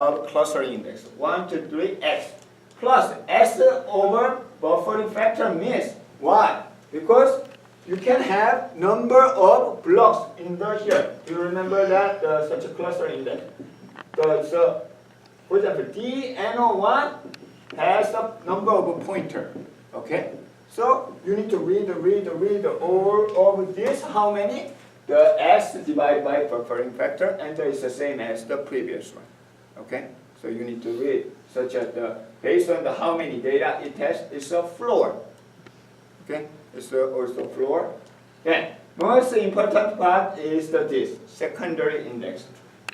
of clustering index. 1, 2, 3, x. Plus x over buffering factor means why? Because you can have number of blocks in the here. Do you remember that such a cluster index? So for example, DNO1 has the number of pointer. Okay? So you need to read all of this. How many? The x divided by buffering factor, and it's the same as the previous one. Okay? So you need to read such as based on the how many data it has, it's a floor. Okay? It's also floor. Then most important part is this secondary index.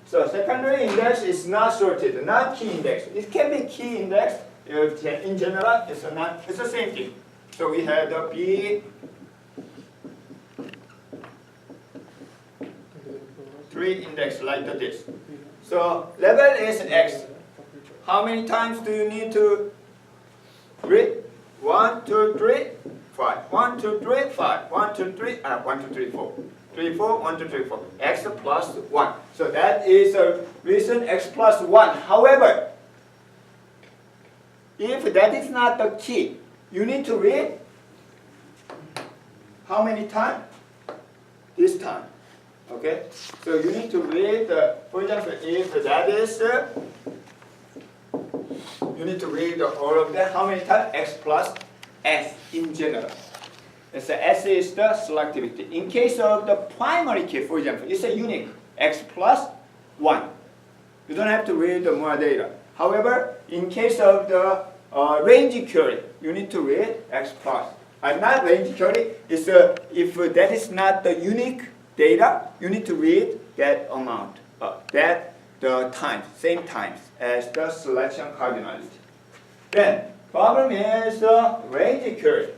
So secondary index is not sorted, not key index. It can be key index. In general, it's the same thing. So we have the B3 index like this. So level is x. How many times do you need to read? 1, 2, 3, 5. 1, 2, 3, 5. 1, 2, 3, 1, 2, 3, 4. 3, 4, 1, 2, 3, 4. X plus 1. So that is the reason x plus 1. However, if that is not the key, you need to read how many times? This time. Okay? So you need to read, for example, if that is, you need to read all of that. How many times? X plus S in general. So S is the selectivity. In case of the primary key, for example, it's a unique X plus 1. You don't have to read the more data. However, in case of the range query, you need to read X plus. Not range query, it's if that is not the unique data, you need to read that amount, the times, same times as the selection cardinality. Then, problem is the range query.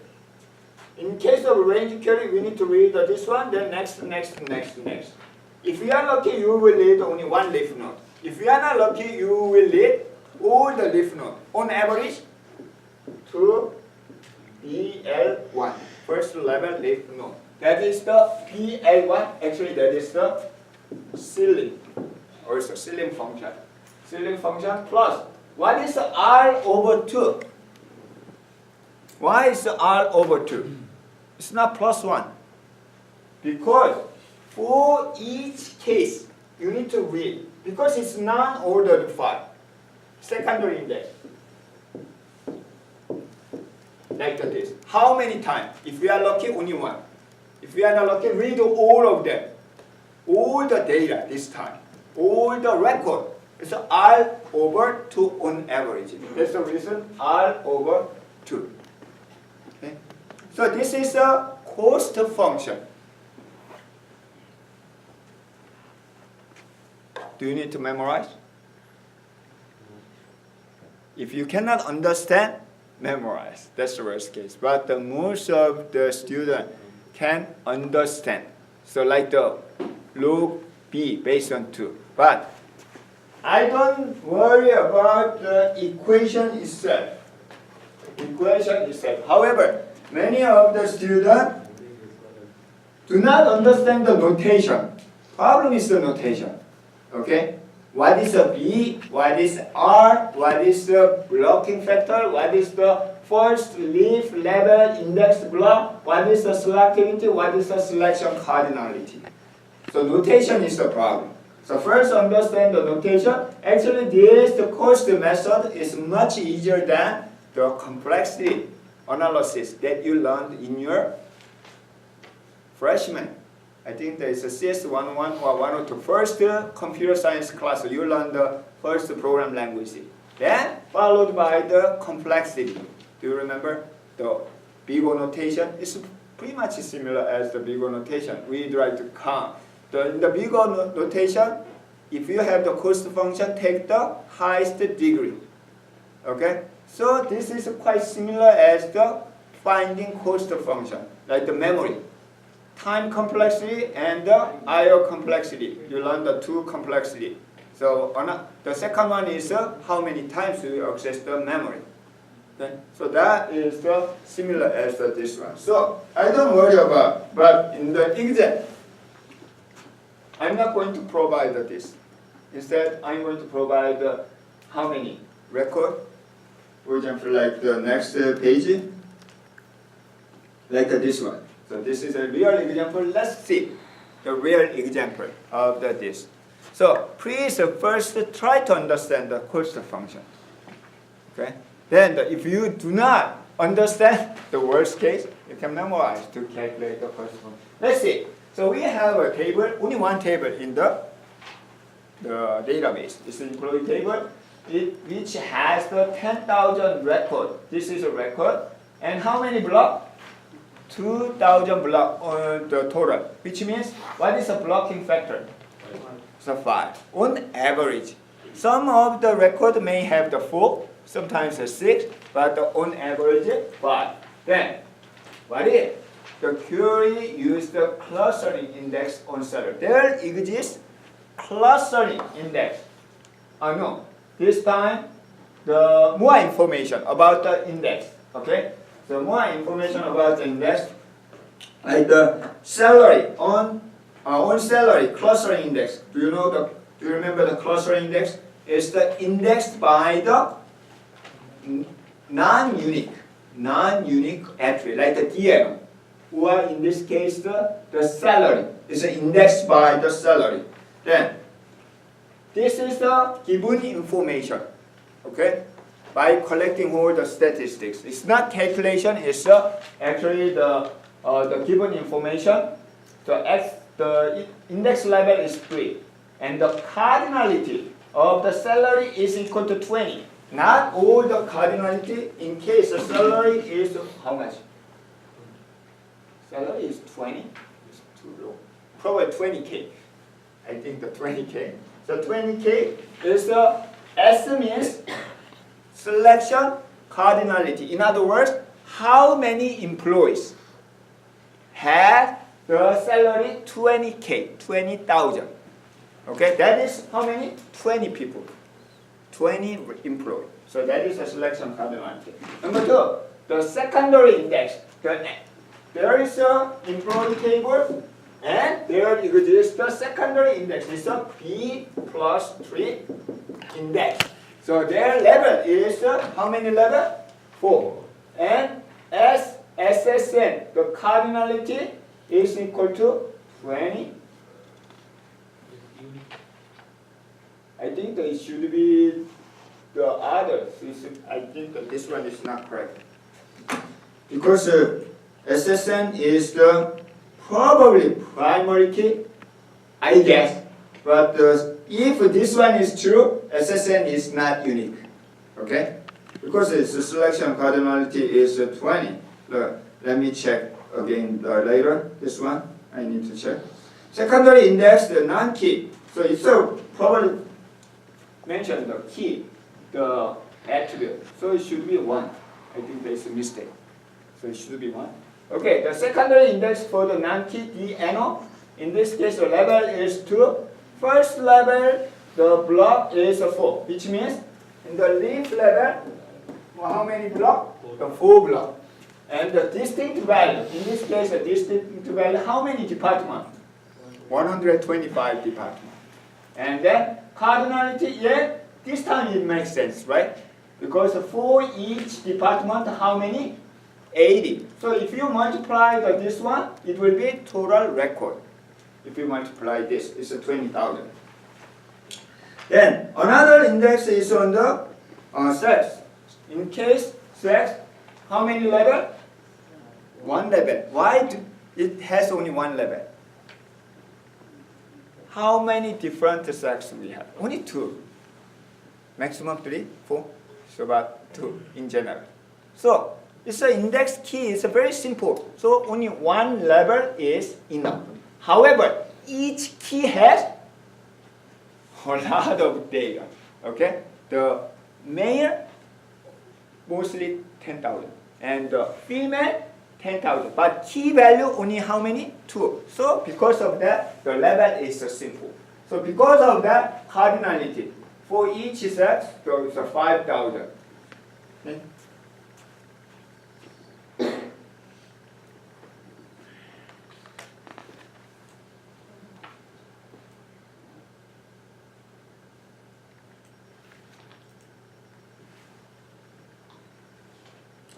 In case of range query, we need to read this one, then next. If you are lucky, you will read only one leaf node. If you are not lucky, you will read all the leaf nodes. On average, to BL1, first level leaf node. That is the BL1, actually that is the ceiling, also ceiling function. Ceiling function plus, what is the R over 2? Why is the R over 2? It's not plus 1. Because for each case, you need to read, because it's non-ordered file, secondary index. Like this. How many times? If we are lucky, only one. If we are not lucky, read all of them. All the data this time. All the record. It's R over 2 on average. That's the reason R over 2. Okay? So this is a cost function. Do you need to memorize? If you cannot understand, memorize. That's the worst case. But most of the students can understand. So like the log B based on 2. But I don't worry about the equation itself. However, many of the students do not understand the notation. Problem is the notation. Okay? What is a B? What is R? What is the blocking factor? What is the first leaf level index block? What is the selectivity? What is the selection cardinality? So notation is the problem. So first understand the notation. Actually the cost method is much easier than the complexity analysis that you learned in your freshman. I think there is a CS101 or 102. First computer science class, you learn the first program language. Then followed by the complexity. Do you remember? The big O notation is pretty much similar as the big O notation. We try to count. In the big O notation, if you have the cost function, take the highest degree. Okay? So this is quite similar as the finding cost function, like the memory. Time complexity and the I/O complexity. You learn the two complexity. So the second one is how many times do you access the memory. Okay? So that is similar as this one. So I don't worry about, but in the exam, I'm not going to provide this. Instead, I'm going to provide how many record? For example, like the next page, like this one. So this is a real example. Let's see the real example of this. So please first try to understand the cost function. Okay. Then if you do not understand the worst case, you can memorize to calculate the cost function. Let's see. So we have a table, only one table in the database. It's an employee table, which has the 10,000 record. This is a record. And how many block? 2,000 block on the total. Which means, what is the blocking factor? It's a 5. On average. Some of the record may have the 4, sometimes a 6, but on average 5. Then, what is? The query used the clustering index on salary. There exists clustering index. No. This time, the more information about the index. Okay? So more information about the index, like the salary on salary clustering index. Do you remember the clustering index? It's the indexed by the non-unique attribute, like the DNO. Or in this case, the salary is indexed by the salary. Then, this is the given information, okay? By collecting all the statistics. It's not calculation, it's actually the given information. The index level is 3. And the cardinality of the salary is equal to 20. Not all the cardinality in case the salary is how much? Salary is 20. It's too low. Probably 20K. I think the 20K. So 20K is the S means selection cardinality. In other words, how many employees have the salary 20K, 20,000. Okay, that is how many? 20 people. 20 employees. So that is a selection cardinality. Number 2, the secondary index. There is an employee table and there exists the secondary index. It's a B plus 3 index. So their level is how many level? 4. And as SSN, the cardinality is equal to 20. I think that it should be the others. I think that this one is not correct. Because SSN is the probably primary key, I guess. But if this one is true, SSN is not unique. Okay? Because the selection cardinality is 20. Look, let me check again later. This one, I need to check. Secondary index, the non-key. So it's probably mentioned the key, the attribute. So it should be 1. I think there's a mistake. So it should be 1. Okay, the secondary index for the non-key DNO, in this case the level is 2. First level, the block is 4, which means in the leaf level, how many block? The 4 block. And the distinct value, in this case the distinct value, how many departments? 125 departments. And then cardinality, yeah, this time it makes sense, right? Because for each department, how many? 80. So if you multiply this one, it will be total record. If you multiply this, it's 20,000. Then another index is on the sex. In case sex, how many level? 1 level. Why it has only 1 level? How many different sex we have? Only 2. Maximum 3, 4. So about 2 in general. So it's an index key. It's very simple. So only 1 level is enough. However, each key has a lot of data. Okay? The male mostly 10,000 and the female 10,000. But key value only how many? 2. So because of that, the level is simple. So because of that, cardinality for each sex, so it's 5,000. Okay?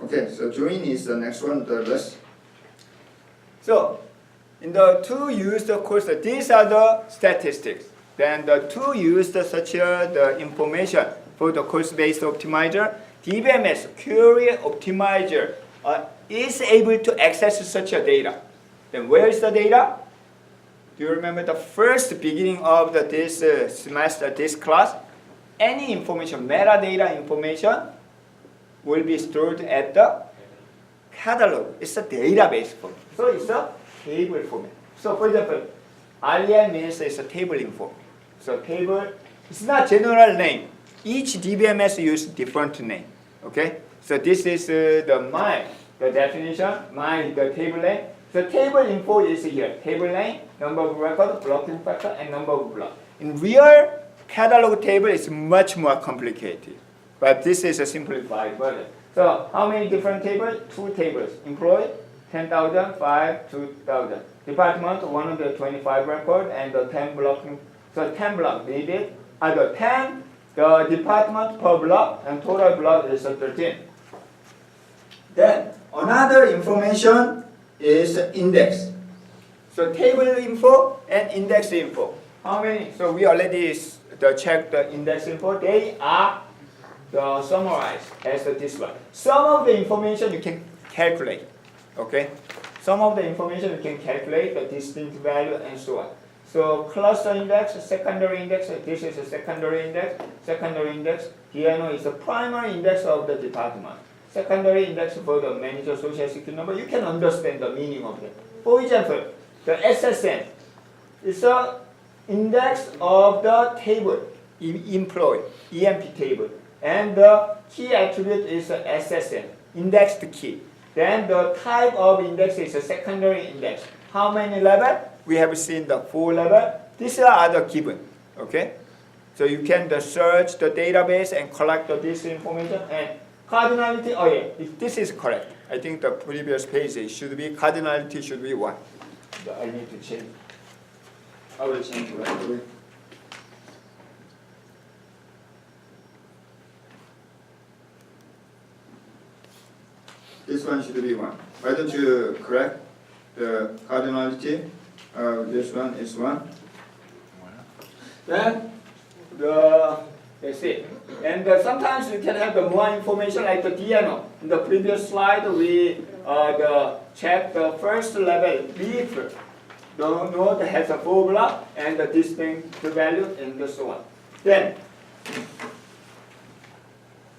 Okay, so join is the next one, the list. So, in the two used, of course, these are the statistics. Then the two used such the information for the course-based optimizer. DBMS query optimizer is able to access such a data. Then where is the data? Do you remember the first beginning of this semester, this class? Any information, metadata information, will be stored at the catalog. It's a database format. So it's a table format. So for example, REL means it's a table info. So table, it's not general name. Each DBMS use different name. Okay? So this is the definition, the table name. So table info is here. Table name, number of record, blocking factor, and number of block. In real catalog table, it's much more complicated. But this is a simplified version. So how many different tables? Two tables. Employee, 10,000, 5, 2,000. Department, 125 record, and the 10 blocking. So 10 block needed. The 10, the department per block, and total block is 13. Then another information is index. So table info and index info. How many? So we already checked the index info. They are summarized as this one. Some of the information you can calculate. Okay? Some of the information you can calculate, the distinct value and so on. So cluster index, secondary index, this is a secondary index. Secondary index, DNO is the primary index of the department. Secondary index for the manager social security number, you can understand the meaning of that. For example, the SSN is the index of the table, employee, EMP table. And the key attribute is SSN, indexed key. Then the type of index is a secondary index. How many levels? We have seen the 4 levels. These are the given. Okay? So you can search the database and collect this information. And cardinality, oh yeah, if this is correct. I think the previous page should be, cardinality should be 1. But I need to change. I will change right away. This one should be 1. Why don't you correct the cardinality? This one is 1. Then let's see. And sometimes you can have the more information like the DNO. In the previous slide, we checked the first level leaf. The node has a formula and the distinct value and so on. Then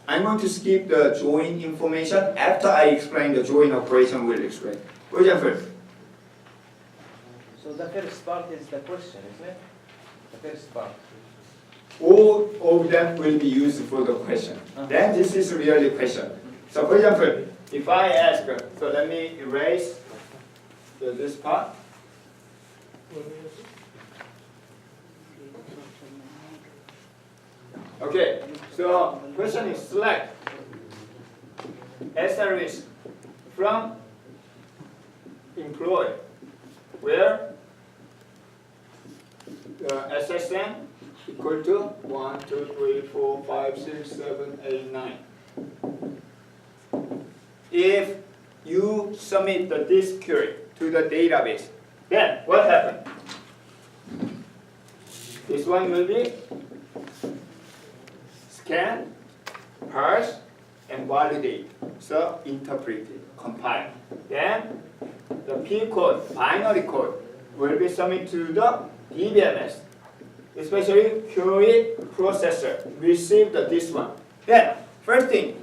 I'm going to skip the join information. After I explain the join operation, we'll explain. For example, so the first part is the question, isn't it? The first part. All of them will be used for the question. Then this is really question. So for example, if I ask, so let me erase this part. Okay, so question is select SRS from employee where the SSN equal to 1, 2, 3, 4, 5, 6, 7, 8, 9. If you submit this query to the database, then what happens? This one will be scan, parse, and validate. So interpret it, compile. Then the P code, binary code, will be submitted to the DBMS, especially query processor. Receive this one. Then first thing,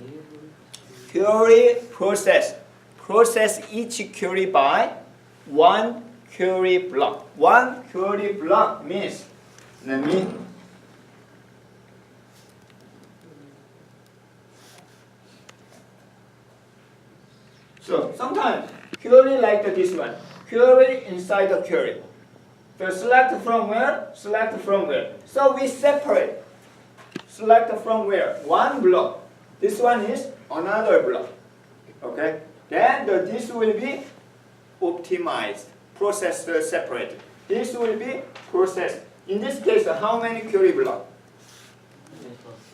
query process. Process each query by one query block. One query block means, let me so sometimes query like this one. Query inside the query. So select from where? Select from where? So we separate. Select from where? One block. This one is another block. Okay? Then this will be optimized, processed separated. This will be processed. In this case, how many query blocks?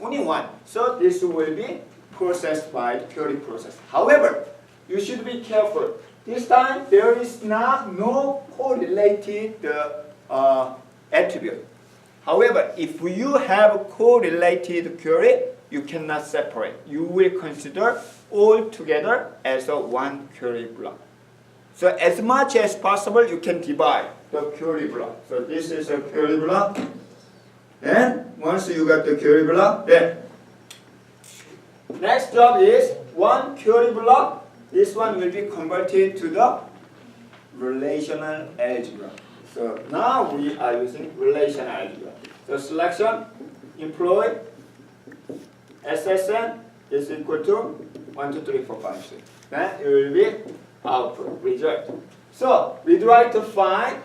Only one. So this will be processed by the query process. However, you should be careful. This time there is no correlated attribute. However, if you have a correlated query, you cannot separate. You will consider all together as a one query block. So as much as possible, you can divide the query block. So this is a query block. Then once you got the query block, then next job is one query block. This one will be converted to the relational algebra. So now we are using relational algebra. So selection, employ, SSN is equal to 1, 2, 3, 4, 5, 6. Then it will be output, result. So we try to find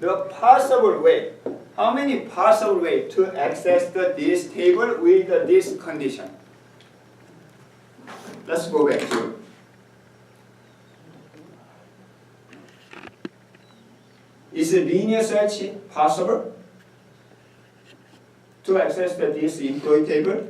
the possible way. How many possible ways to access this table with this condition? Let's go back to it. Is a linear search possible to access this employee table?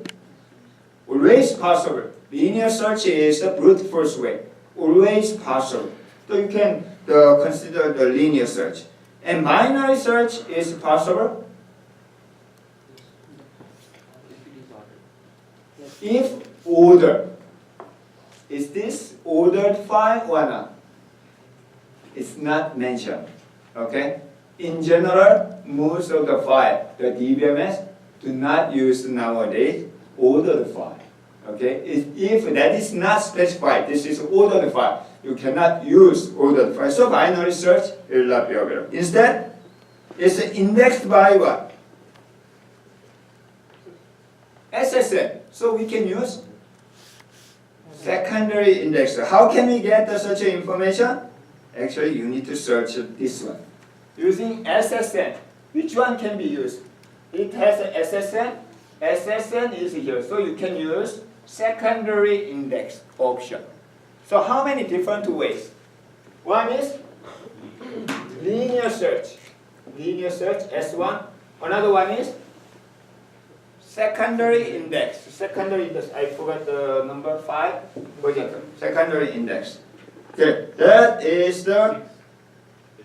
Always possible. Linear search is the brute force way. Always possible. So you can consider the linear search. And binary search is possible if order. Is this ordered file or not? It's not mentioned. Okay? In general, most of the file, the DBMS, do not use nowadays ordered file. Okay? If that is not specified, this is ordered file, you cannot use ordered file. So binary search will not be available. Instead, it's indexed by what? SSN. So we can use secondary indexer. How can we get such information? Actually, you need to search this one. Using SSN, which one can be used? It has a SSN. SSN is here. So you can use secondary index option. So how many different ways? One is linear search. Linear search, S1. Another one is secondary index. Secondary index, I forgot the number 5. Secondary index. Okay, that is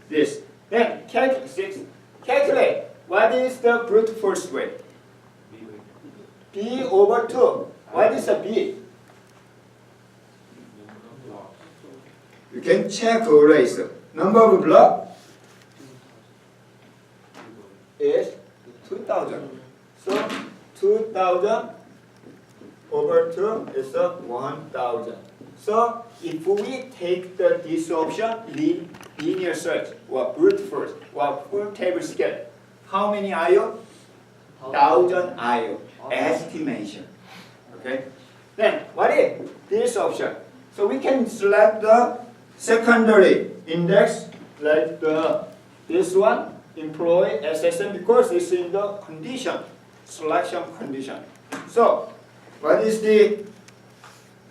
this. Then calculate. What is the brute force way? B over 2. What is a B? You can check always. Number of block is 2000. So 2000 over 2 is 1000. So if we take this option, linear search or brute force or full table scan, how many IO? 1000 IO estimation. Okay. Then what is this option? So we can select the secondary index like this one, employee SSN, because it's in the condition, selection condition. So what is the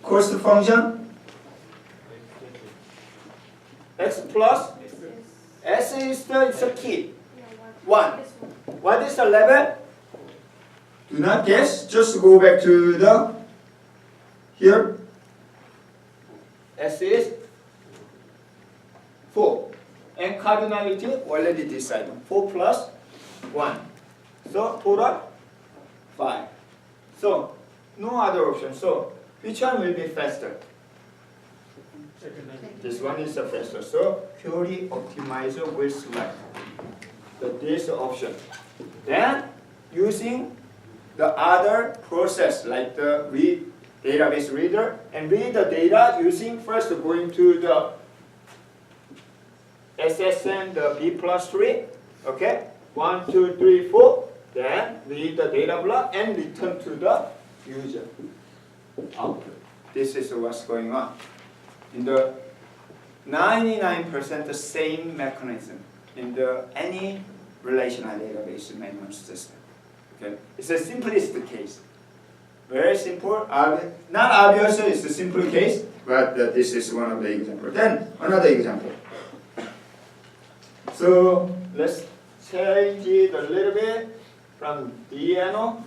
cost function? X plus S is the key. 1. What is the level? Do not guess. Just go back to the here. S is 4. And cardinality already decided. 4 plus 1. So total 5. So no other option. So which one will be faster? This one is the faster. So query optimizer will select this option. Then using the other process like the database reader and read the data using first going to the SSN, the B plus 3. Okay, 1, 2, 3, 4. Then read the data block and return to the user output. This is what's going on. In the 99% the same mechanism in any relational database management system. Okay, it's the simplest case. Very simple. Not obvious. It's a simple case, but this is one of the examples. Then another example. So let's change it a little bit from DNO.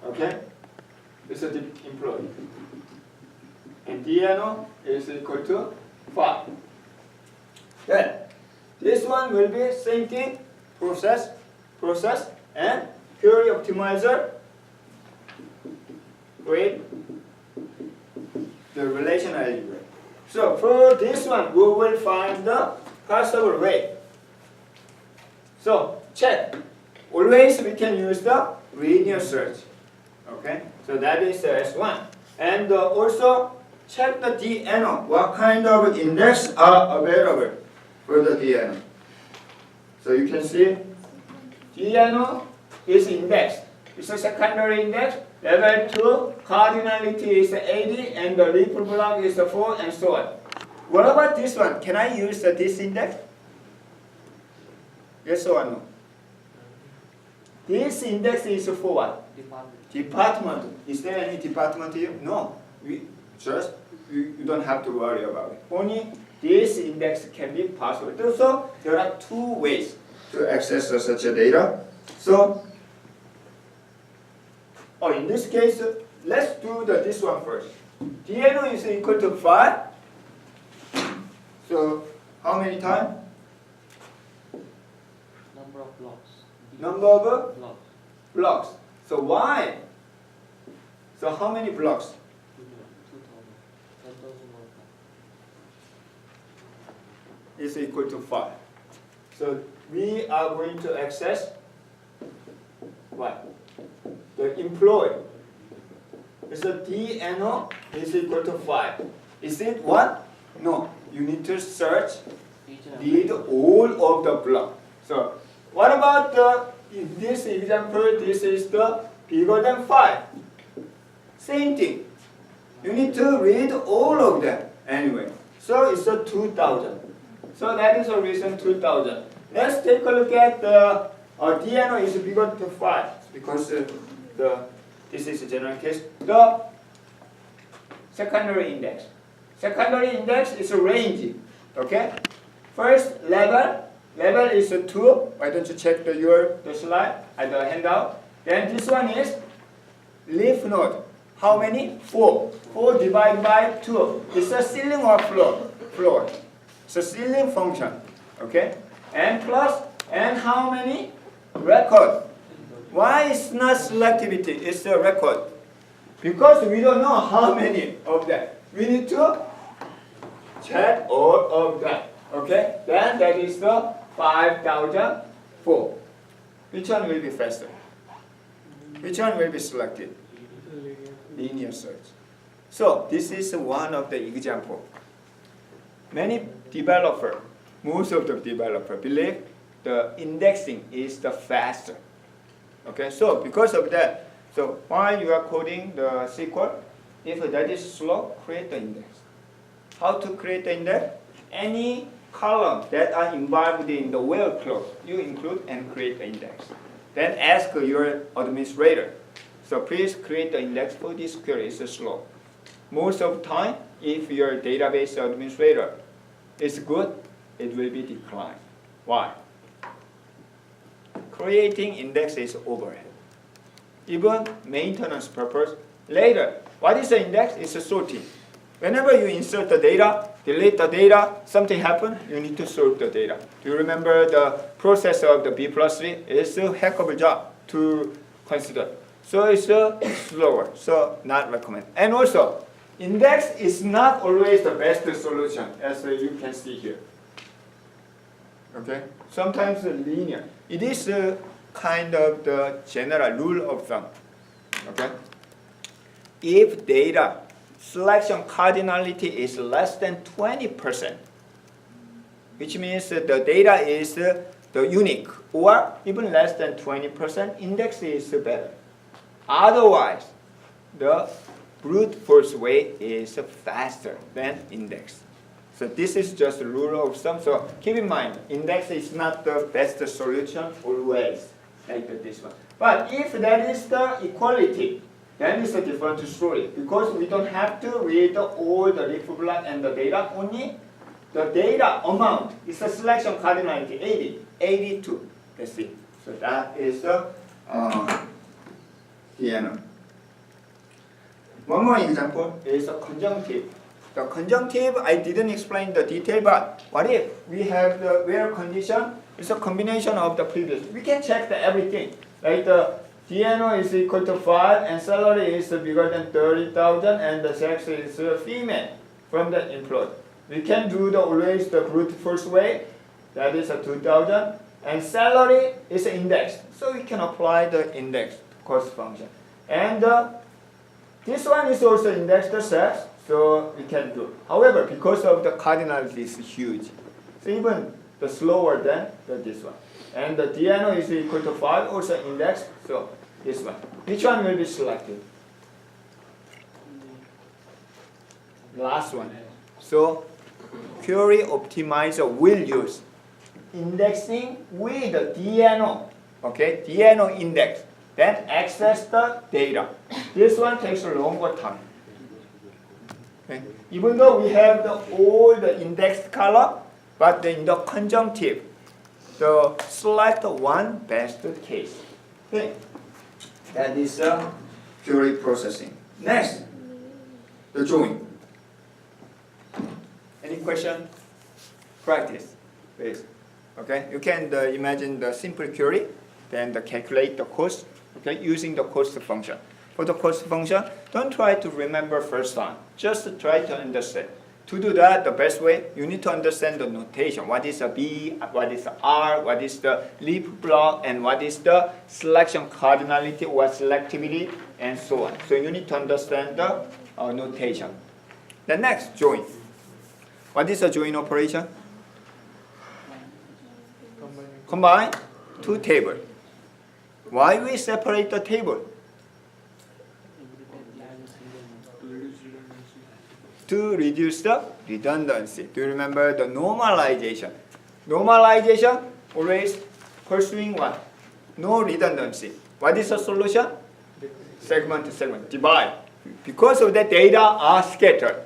Okay. is the employee. And DNO is equal to 5. Then this one will be same thing, process, and query optimizer with the relational algebra. So for this one, we will find the possible way. So check. Always we can use the linear search. Okay, so that is S1. And also check the DNO. What kind of index are available for the DNO? So you can see DNO is indexed. It's a secondary index. Level 2 cardinality is 80 and the leaf block is 4 and so on. What about this one? Can I use this index? Yes or no? This index is for what? Department. Is there any department here? No. You don't have to worry about it. Only this index can be possible. So there are two ways to access such a data. So in this case, let's do this one first. DNO is equal to 5. So how many times? Number of blocks. Number of blocks. So why? So how many blocks? 2,000. Is equal to 5. So we are going to access what? The employee. So DNO is equal to 5. Is it 1? No. You need to search, read all of the block. So what about in this example, this is the bigger than 5. Same thing. You need to read all of them anyway. So it's a 2,000. So that is the reason 2,000. Let's take a look at the DNO is bigger than 5 because this is a general case. The secondary index. Secondary index is a range. Okay. First level is 2. Why don't you check the slide at the handout? Then this one is leaf node. How many? 4. 4 divided by 2. It's a ceiling or floor. It's a ceiling function. Okay? And plus, and how many? Record. Why it's not selectivity? It's a record. Because we don't know how many of that. We need to check all of that. Okay? Then that is the 5,004. Which one will be faster? Which one will be selected? Linear search. So this is one of the example. Many developers, most of the developers believe the indexing is the faster. Okay, so because of that, so while you are coding the SQL, if that is slow, create the index. How to create the index? Any column that are involved in the where clause, you include and create the index. Then ask your administrator. So please create the index for this query. It's slow. Most of the time, if your database administrator is good, it will be declined. Why? Creating index is overhead. Even maintenance purpose, later, what is the index? It's a sorting. Whenever you insert the data, delete the data, something happens, you need to sort the data. Do you remember the process of the B+3? It's a heck of a job to consider. So it's slower, so not recommend. And also, index is not always the best solution, as you can see here. Okay? Sometimes linear. It is kind of the general rule of thumb. Okay? If data selection cardinality is less than 20%, which means that the data is the unique, or even less than 20%, index is better. Otherwise, the brute force way is faster than index. So this is just a rule of thumb. So keep in mind, index is not the best solution always, like this one. But if that is the equality, then it's a different story. Because we don't have to read all the leaf block and the data, only the data amount is a selection cardinality 82. That's it. So that is the DNO. One more example is the conjunctive. The conjunctive, I didn't explain the detail, but what if we have the where condition? It's a combination of the previous. We can check the everything. Like the DNO is equal to 5 and salary is bigger than 30,000 and the sex is female from the employed. We can do the always the brute force way, that is a 2,000, and salary is indexed. So we can apply the indexed cost function. And this one is also indexed the sex, so we can do. However, because of the cardinality is huge, so even the slower than this one. And the DNO is equal to 5, also indexed, so this one. Which one will be selected? Last one. So query optimizer will use indexing with the DNO, okay, DNO index, then access the data. This one takes a longer time. Okay. Even though we have all the indexed column, but in the conjunctive, so select one best case. Okay. That is query processing. Next, the join. Any question? Practice, please. Okay, you can imagine the simple query, then calculate the cost, okay, using the cost function. For the cost function, don't try to remember first time. Just try to understand. To do that, the best way, you need to understand the notation. What is a B, what is a R, what is the leaf block, and what is the selection cardinality or selectivity, and so on. So you need to understand the notation. The next, join. What is a join operation? Combine two tables. Why we separate the table? To reduce the redundancy. Do you remember the normalization? Normalization always pursuing what? No redundancy. What is the solution? Segment to segment, divide. Because of that, data are scattered.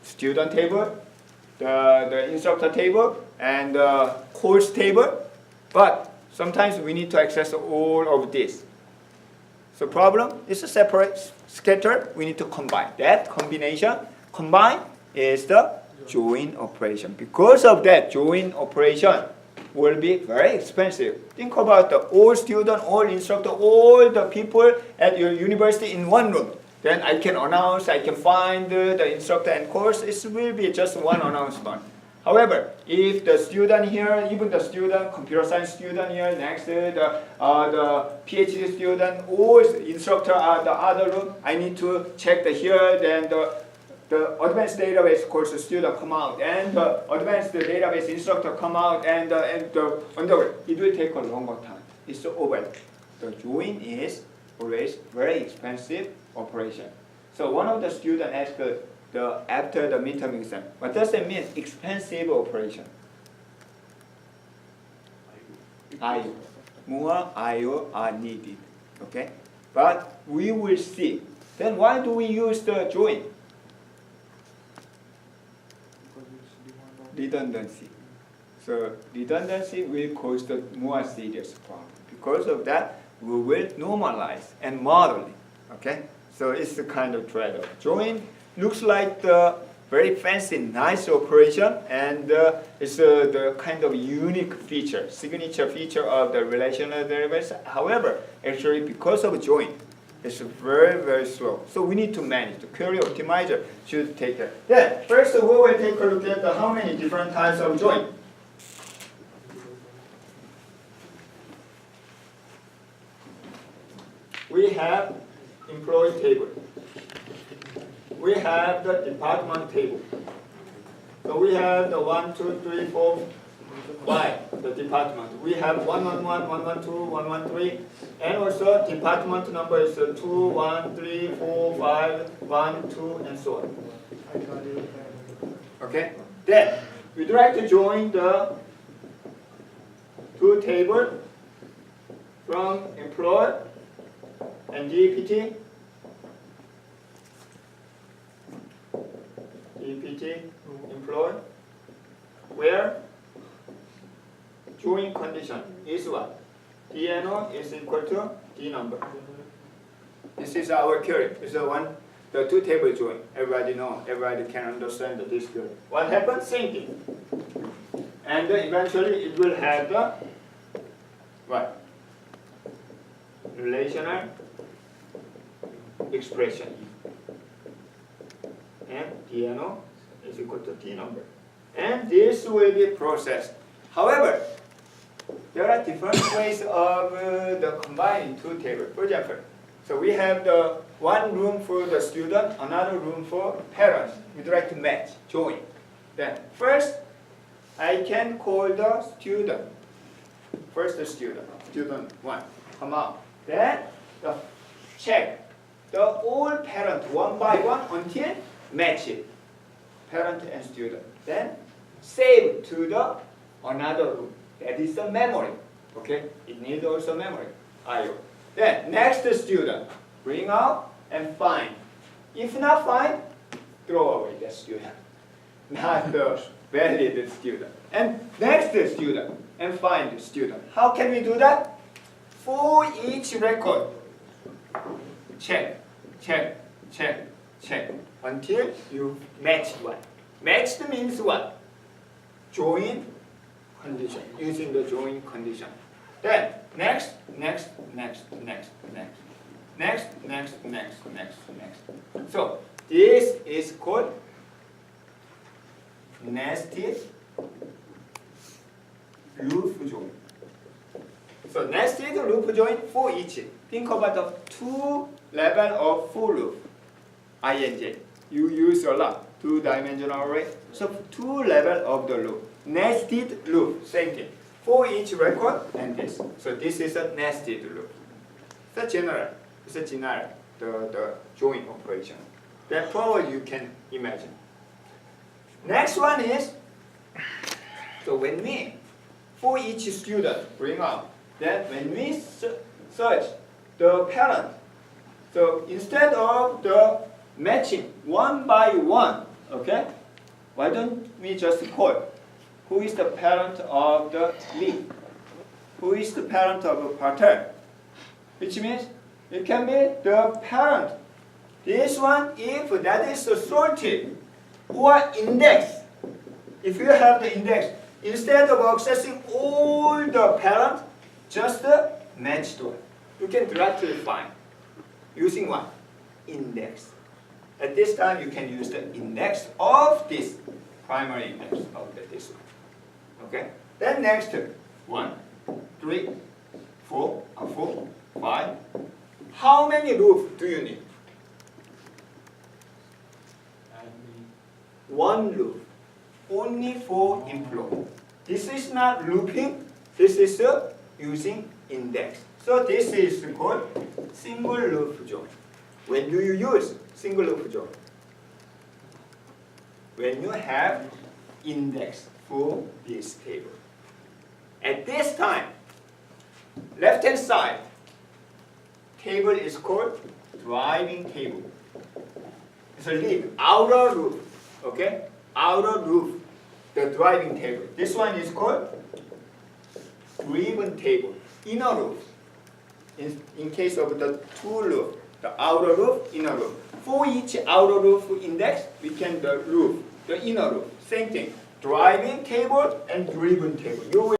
Student table, the instructor table, and the course table. But sometimes we need to access all of this. So problem is a separate, scattered. We need to combine. That combination, combine, is the join operation. Because of that, join operation will be very expensive. Think about the all student, all instructor, all the people at your university in one room. Then I can announce, I can find the instructor and course. It will be just one announcement. However, if the student here, even the student, computer science student here, next the PhD student, or instructor at the other room, I need to check the here, then the advanced database course student come out, and the advanced database instructor come out, and it will take a longer time. It's over. The join is always very expensive operation. So one of the students asked after the midterm exam, what does it mean, expensive operation? IO. More IO are needed. Okay? But we will see. Then why do we use the join? Redundancy. So redundancy will cause the more serious problem. Because of that, we will normalize and model it. Okay? So it's the kind of trade-off. Join looks like the very fancy, nice operation, and it's the kind of unique feature, signature feature of the relational database. However, actually, because of join, it's very, very slow. So we need to manage. The query optimizer should take care. Then, first we will take a look at how many different types of join. We have employee table. We have the department table. So we have the 1, 2, 3, 4, 5, the department. We have 111, 112, 113, and also department number is 2, 1, 3, 4, 5, 1, 2, and so on. Okay? Then, we'd like to join the two tables from employee and GPT. GPT employee, where join condition is what? DNO is equal to D number. This is our query. It's a one the two tables join. Everybody know, everybody can understand this good. What happens? Same thing. And eventually it will have the what? Relational expression. And DNO is equal to T number. And this will be processed. However, there are different ways of the combining two tables. For example, so we have the one room for the student, another room for parents. We'd like to match, join. Then first, I can call the student. First the student 1, come out. Then check the all parent one by one until match it. Parent and student. Then save to the another room. That is the memory. Okay? It needs also memory. I/O. Then next student. Bring out and find. If not find, throw away the student. Not the valid student. And next student. And find the student. How can we do that? For each record, check, check, check, check until you match one. Matched means what? Join condition, using the join condition. Then next. So this is called nested loop join. So nested loop join for each. Think about the two level of for loop. INJ. You use a lot. Two-dimensional array. So two level of the loop. Nested loop. Same thing. For each record and this. So this is a nested loop. It's general. The join operation. That probably you can imagine. Next one is, so when we, for each student, bring up, then when we search the parent, so instead of the matching one by one, okay, why don't we just call who is the parent of the Lee? Who is the parent of Patel? Which means it can be the parent. This one, if that is sorted or index, if you have the index, instead of accessing all the parent, just the matched one. You can directly find using what? Index. At this time, you can use the index of this primary index of this one. Okay? Then next, 1, 3, 4, 5. How many loops do you need? One loop. Only for inflow. This is not looping. This is using index. So this is called single loop join. When do you use single loop join? When you have index for this table. At this time, left-hand side table is called driving table. It's a leaf, outer loop, okay? Outer loop, the driving table. This one is called driven table, inner loop. In case of the two loop, the outer loop, inner loop. For each outer loop index, we can the loop, the inner loop. Same thing, driving table and driven table. You will